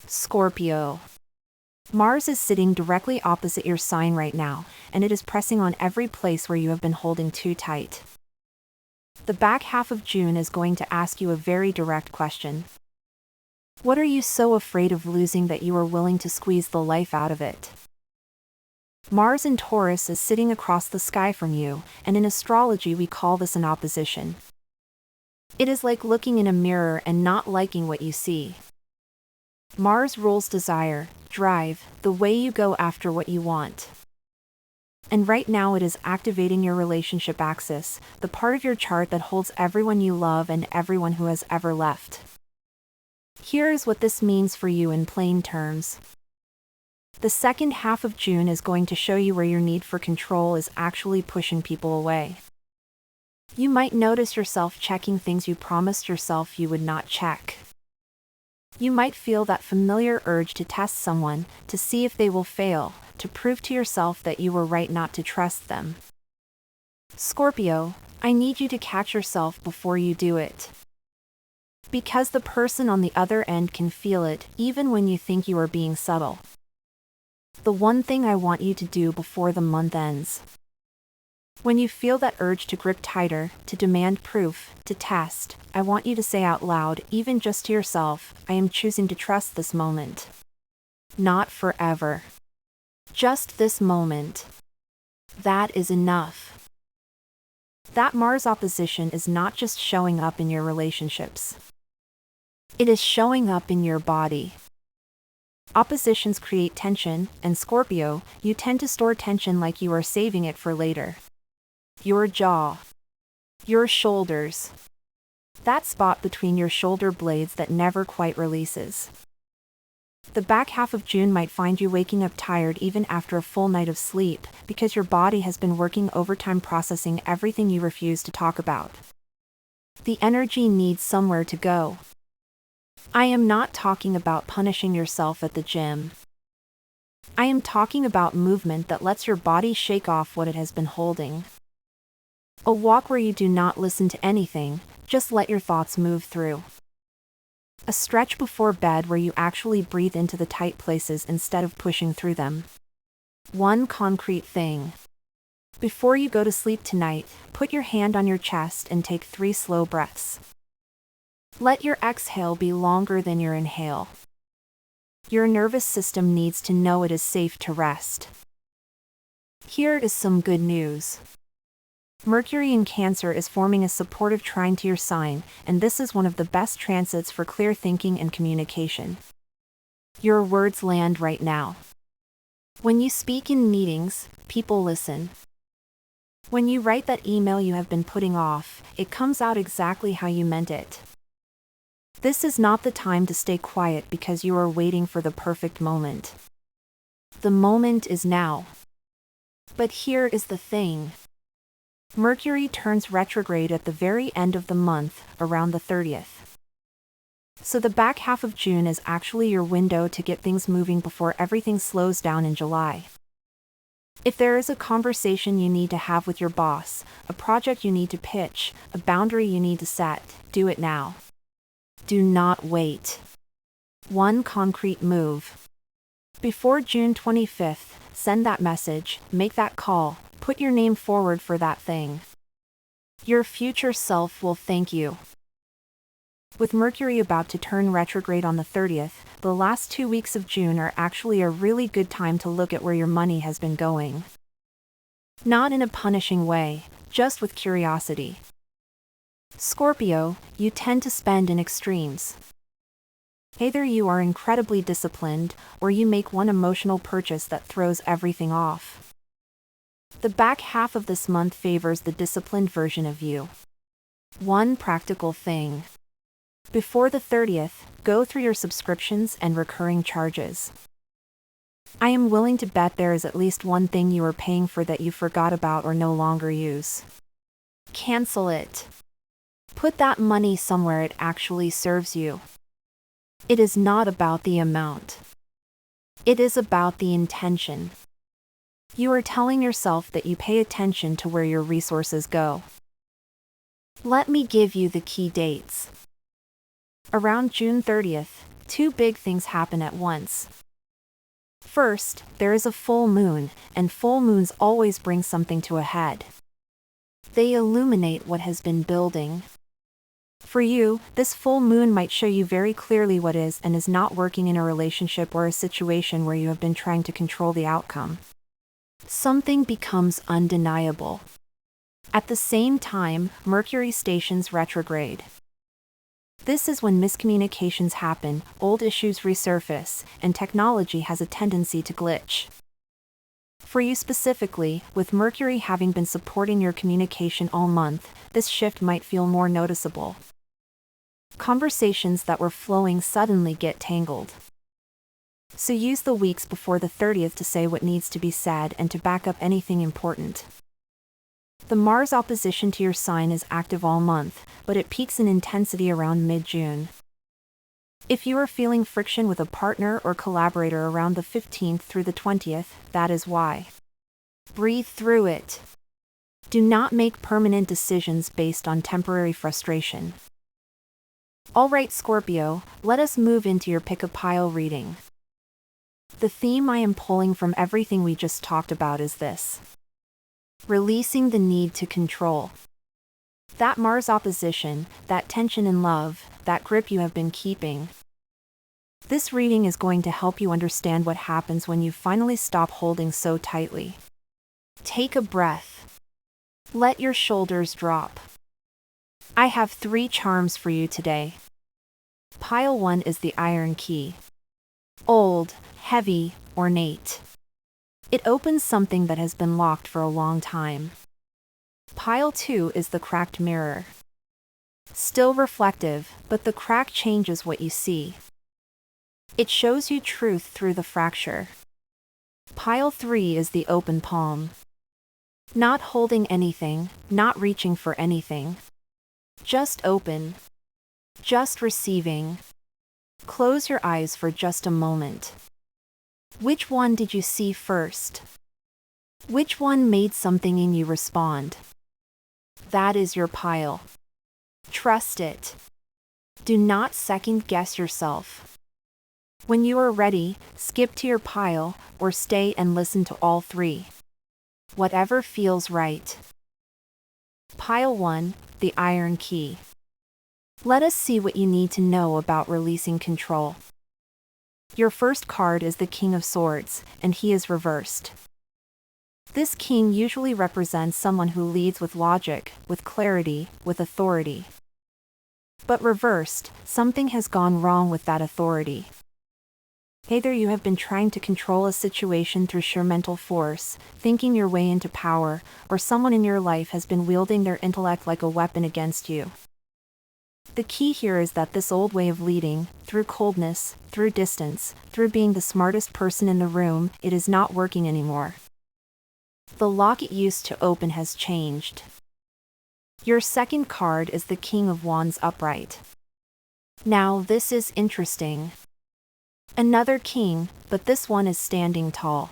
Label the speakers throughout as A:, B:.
A: Scorpio. Mars is sitting directly opposite your sign right now, and it is pressing on every place where you have been holding too tight. The back half of June is going to ask you a very direct question. What are you so afraid of losing that you are willing to squeeze the life out of it? Mars in Taurus is sitting across the sky from you, and in astrology we call this an opposition. It is like looking in a mirror and not liking what you see. Mars rules desire, drive, the way you go after what you want. And right now it is activating your relationship axis, the part of your chart that holds everyone you love and everyone who has ever left. Here is what this means for you in plain terms. The second half of June is going to show you where your need for control is actually pushing people away. You might notice yourself checking things you promised yourself you would not check. You might feel that familiar urge to test someone, to see if they will fail, to prove to yourself that you were right not to trust them. Scorpio, I need you to catch yourself before you do it. Because the person on the other end can feel it, even when you think you are being subtle. The one thing I want you to do before the month ends. When you feel that urge to grip tighter, to demand proof, to test, I want you to say out loud, even just to yourself, I am choosing to trust this moment. Not forever. Just this moment. That is enough. That Mars opposition is not just showing up in your relationships. It is showing up in your body. Oppositions create tension, and Scorpio, you tend to store tension like you are saving it for later. Your jaw. Your shoulders. That spot between your shoulder blades that never quite releases. The back half of June might find you waking up tired even after a full night of sleep, because your body has been working overtime processing everything you refuse to talk about. The energy needs somewhere to go. I am not talking about punishing yourself at the gym. I am talking about movement that lets your body shake off what it has been holding. A walk where you do not listen to anything, just let your thoughts move through. A stretch before bed where you actually breathe into the tight places instead of pushing through them. One concrete thing. Before you go to sleep tonight, put your hand on your chest and take 3 slow breaths. Let your exhale be longer than your inhale. Your nervous system needs to know it is safe to rest. Here is some good news. Mercury in Cancer is forming a supportive trine to your sign, and this is one of the best transits for clear thinking and communication. Your words land right now. When you speak in meetings, people listen. When you write that email you have been putting off, it comes out exactly how you meant it. This is not the time to stay quiet because you are waiting for the perfect moment. The moment is now. But here is the thing. Mercury turns retrograde at the very end of the month, around the 30th. So the back half of June is actually your window to get things moving before everything slows down in July. If there is a conversation you need to have with your boss, a project you need to pitch, a boundary you need to set, do it now. Do not wait. One concrete move. Before June 25th, send that message, make that call, put your name forward for that thing. Your future self will thank you. With Mercury about to turn retrograde on the 30th, the last 2 weeks of June are actually a really good time to look at where your money has been going. Not in a punishing way, just with curiosity. Scorpio, you tend to spend in extremes. Either you are incredibly disciplined, or you make one emotional purchase that throws everything off. The back half of this month favors the disciplined version of you. One practical thing. Before the 30th, go through your subscriptions and recurring charges. I am willing to bet there is at least one thing you are paying for that you forgot about or no longer use. Cancel it. Put that money somewhere it actually serves you. It is not about the amount. It is about the intention. You are telling yourself that you pay attention to where your resources go. Let me give you the key dates. Around June 30th, Two big things happen at once. First, there is a full moon, and full moons always bring something to a head. They illuminate what has been building. For you, this full moon might show you very clearly what is and is not working in a relationship or a situation where you have been trying to control the outcome. Something becomes undeniable. At the same time, Mercury stations retrograde. This is when miscommunications happen, old issues resurface, and technology has a tendency to glitch. For you specifically, with Mercury having been supporting your communication all month, this shift might feel more noticeable. Conversations that were flowing suddenly get tangled. So use the weeks before the 30th to say what needs to be said and to back up anything important. The Mars opposition to your sign is active all month, but it peaks in intensity around mid-June. If you are feeling friction with a partner or collaborator around the 15th through the 20th, that is why. Breathe through it. Do not make permanent decisions based on temporary frustration. Alright Scorpio, let us move into your pick-a-pile reading. The theme I am pulling from everything we just talked about is this: releasing the need to control. That Mars opposition, that tension in love, that grip you have been keeping. This reading is going to help you understand what happens when you finally stop holding so tightly. Take a breath. Let your shoulders drop. I have 3 charms for you today. Pile 1 is the Iron Key. Old, heavy, ornate. It opens something that has been locked for a long time. Pile 2 is the Cracked Mirror. Still reflective, but the crack changes what you see. It shows you truth through the fracture. Pile 3 is the Open Palm. Not holding anything, not reaching for anything. Just open. Just receiving. Close your eyes for just a moment. Which one did you see first? Which one made something in you respond? That is your pile. Trust it. Do not second-guess yourself. When you are ready, skip to your pile, or stay and listen to all 3. Whatever feels right. Pile 1, the Iron Key. Let us see what you need to know about releasing control. Your first card is the King of Swords, and he is reversed. This king usually represents someone who leads with logic, with clarity, with authority. But reversed, something has gone wrong with that authority. Either you have been trying to control a situation through sheer mental force, thinking your way into power, or someone in your life has been wielding their intellect like a weapon against you. The key here is that this old way of leading, through coldness, through distance, through being the smartest person in the room, it is not working anymore. The lock it used to open has changed. Your second card is the King of Wands upright. Now this is interesting. Another king, but this one is standing tall.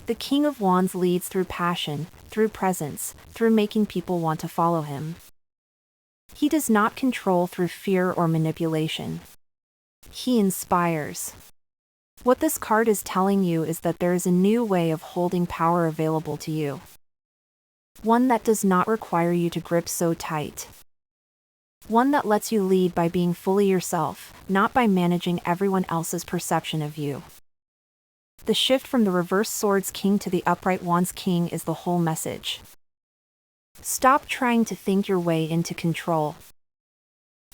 A: The King of Wands leads through passion, through presence, through making people want to follow him. He does not control through fear or manipulation. He inspires. What this card is telling you is that there is a new way of holding power available to you. One that does not require you to grip so tight. One that lets you lead by being fully yourself, not by managing everyone else's perception of you. The shift from the reverse swords king to the upright wands king is the whole message. Stop trying to think your way into control.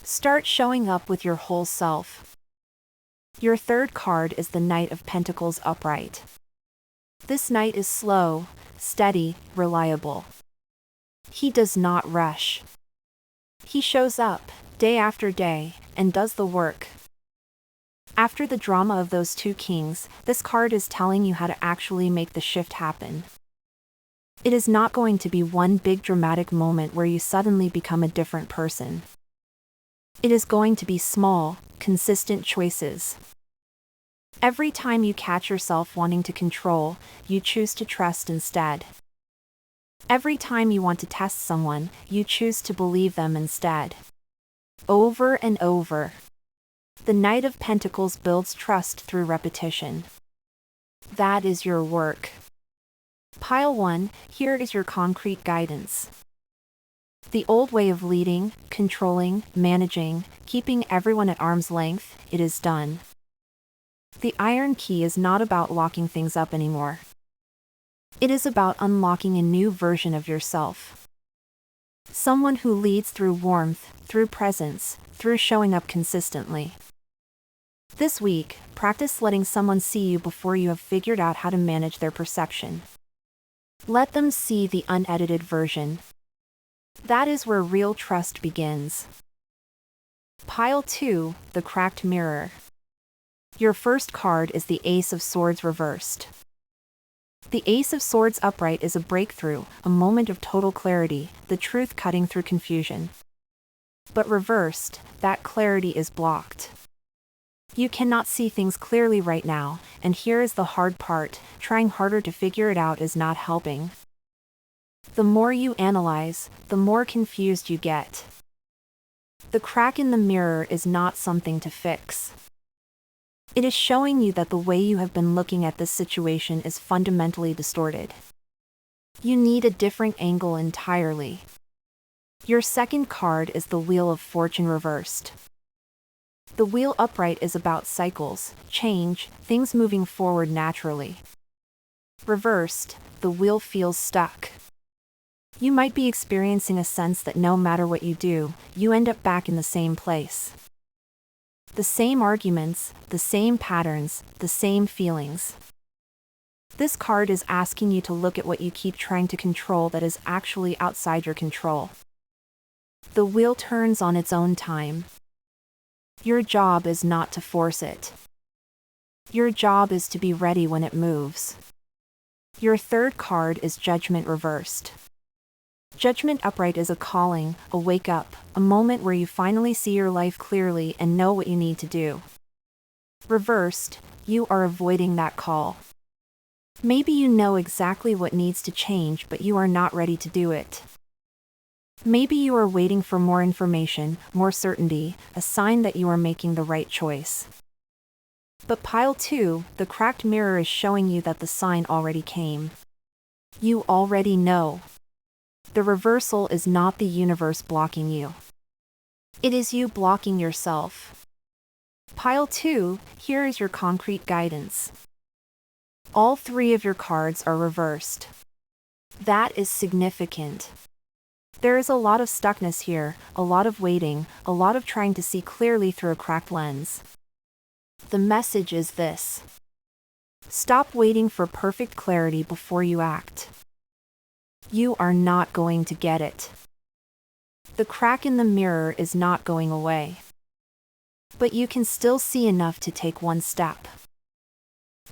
A: Start showing up with your whole self. Your third card is the Knight of Pentacles upright. This knight is slow, steady, reliable. He does not rush. He shows up, day after day, and does the work. After the drama of those 2 kings, this card is telling you how to actually make the shift happen. It is not going to be one big dramatic moment where you suddenly become a different person. It is going to be small, consistent choices. Every time you catch yourself wanting to control, you choose to trust instead. Every time you want to test someone, you choose to believe them instead. Over and over. The Knight of Pentacles builds trust through repetition. That is your work. Pile 1, here is your concrete guidance. The old way of leading, controlling, managing, keeping everyone at arm's length, it is done. The Iron Key is not about locking things up anymore. It is about unlocking a new version of yourself. Someone who leads through warmth, through presence, through showing up consistently. This week, practice letting someone see you before you have figured out how to manage their perception. Let them see the unedited version. That is where real trust begins. Pile 2, the Cracked Mirror. Your first card is the Ace of Swords reversed. The Ace of Swords upright is a breakthrough, a moment of total clarity, the truth cutting through confusion. But reversed, that clarity is blocked. You cannot see things clearly right now, and here is the hard part, trying harder to figure it out is not helping. The more you analyze, the more confused you get. The crack in the mirror is not something to fix. It is showing you that the way you have been looking at this situation is fundamentally distorted. You need a different angle entirely. Your second card is the Wheel of Fortune reversed. The wheel upright is about cycles, change, things moving forward naturally. Reversed, the wheel feels stuck. You might be experiencing a sense that no matter what you do, you end up back in the same place. The same arguments, the same patterns, the same feelings. This card is asking you to look at what you keep trying to control that is actually outside your control. The wheel turns on its own time. Your job is not to force it. Your job is to be ready when it moves. Your third card is Judgment reversed. Judgment upright is a calling, a wake up, a moment where you finally see your life clearly and know what you need to do. Reversed, you are avoiding that call. Maybe you know exactly what needs to change, but you are not ready to do it. Maybe you are waiting for more information, more certainty, a sign that you are making the right choice. But pile 2, the cracked mirror is showing you that the sign already came. You already know. The reversal is not the universe blocking you. It is you blocking yourself. Pile 2, here is your concrete guidance. All 3 of your cards are reversed. That is significant. There is a lot of stuckness here, a lot of waiting, a lot of trying to see clearly through a cracked lens. The message is this. Stop waiting for perfect clarity before you act. You are not going to get it. The crack in the mirror is not going away. But you can still see enough to take one step.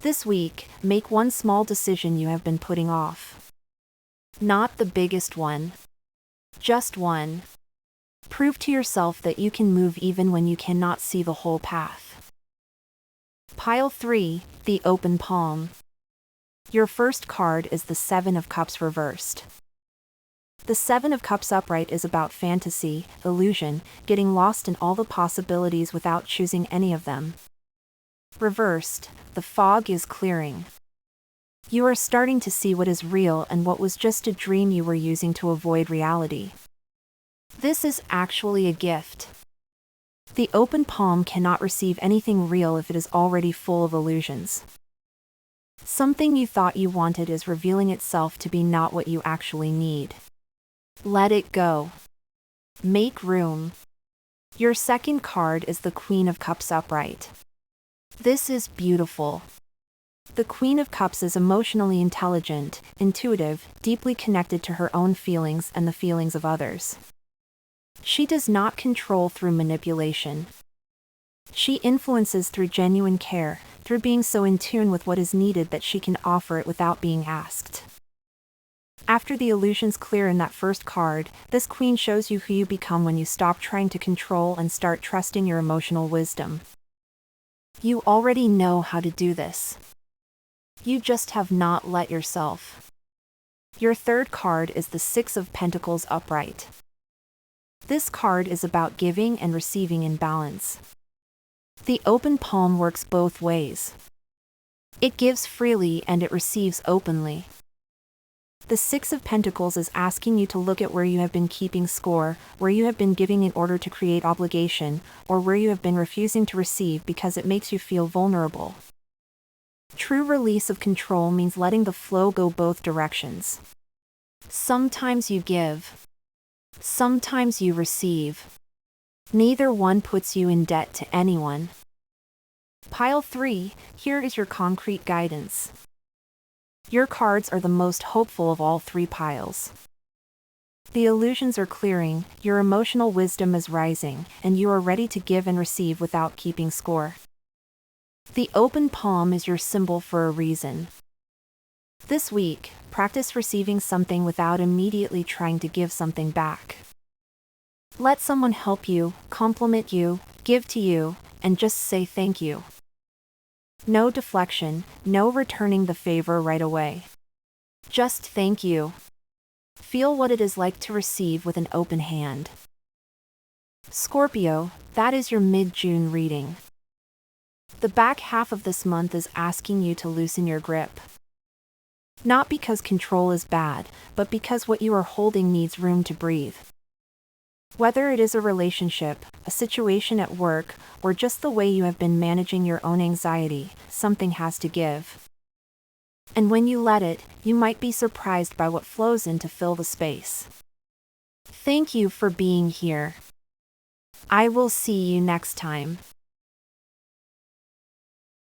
A: This week, make one small decision you have been putting off. Not the biggest one. Just one. Prove to yourself that you can move even when you cannot see the whole path. Pile 3, the Open Palm. Your first card is the 7 of Cups reversed. The 7 of Cups upright is about fantasy, illusion, getting lost in all the possibilities without choosing any of them. Reversed, the fog is clearing. You are starting to see what is real and what was just a dream you were using to avoid reality. This is actually a gift. The open palm cannot receive anything real if it is already full of illusions. Something you thought you wanted is revealing itself to be not what you actually need. Let it go. Make room. Your second card is the Queen of Cups upright. This is beautiful. The Queen of Cups is emotionally intelligent, intuitive, deeply connected to her own feelings and the feelings of others. She does not control through manipulation. She influences through genuine care, through being so in tune with what is needed that she can offer it without being asked. After the illusions clear in that first card, this queen shows you who you become when you stop trying to control and start trusting your emotional wisdom. You already know how to do this. You just have not let yourself. Your third card is the 6 of Pentacles upright. This card is about giving and receiving in balance. The open palm works both ways. It gives freely and it receives openly. The Six of Pentacles is asking you to look at where you have been keeping score, where you have been giving in order to create obligation, or where you have been refusing to receive because it makes you feel vulnerable. True release of control means letting the flow go both directions. Sometimes you give. Sometimes you receive. Neither one puts you in debt to anyone. Pile 3, here is your concrete guidance. Your cards are the most hopeful of all 3 piles. The illusions are clearing, your emotional wisdom is rising, and you are ready to give and receive without keeping score. The open palm is your symbol for a reason. This week, practice receiving something without immediately trying to give something back. Let someone help you, compliment you, give to you, and just say thank you. No deflection, no returning the favor right away. Just thank you. Feel what it is like to receive with an open hand. Scorpio, that is your mid-June reading. The back half of this month is asking you to loosen your grip. Not because control is bad, but because what you are holding needs room to breathe. Whether it is a relationship, a situation at work, or just the way you have been managing your own anxiety, something has to give. And when you let it, you might be surprised by what flows in to fill the space. Thank you for being here. I will see you next time.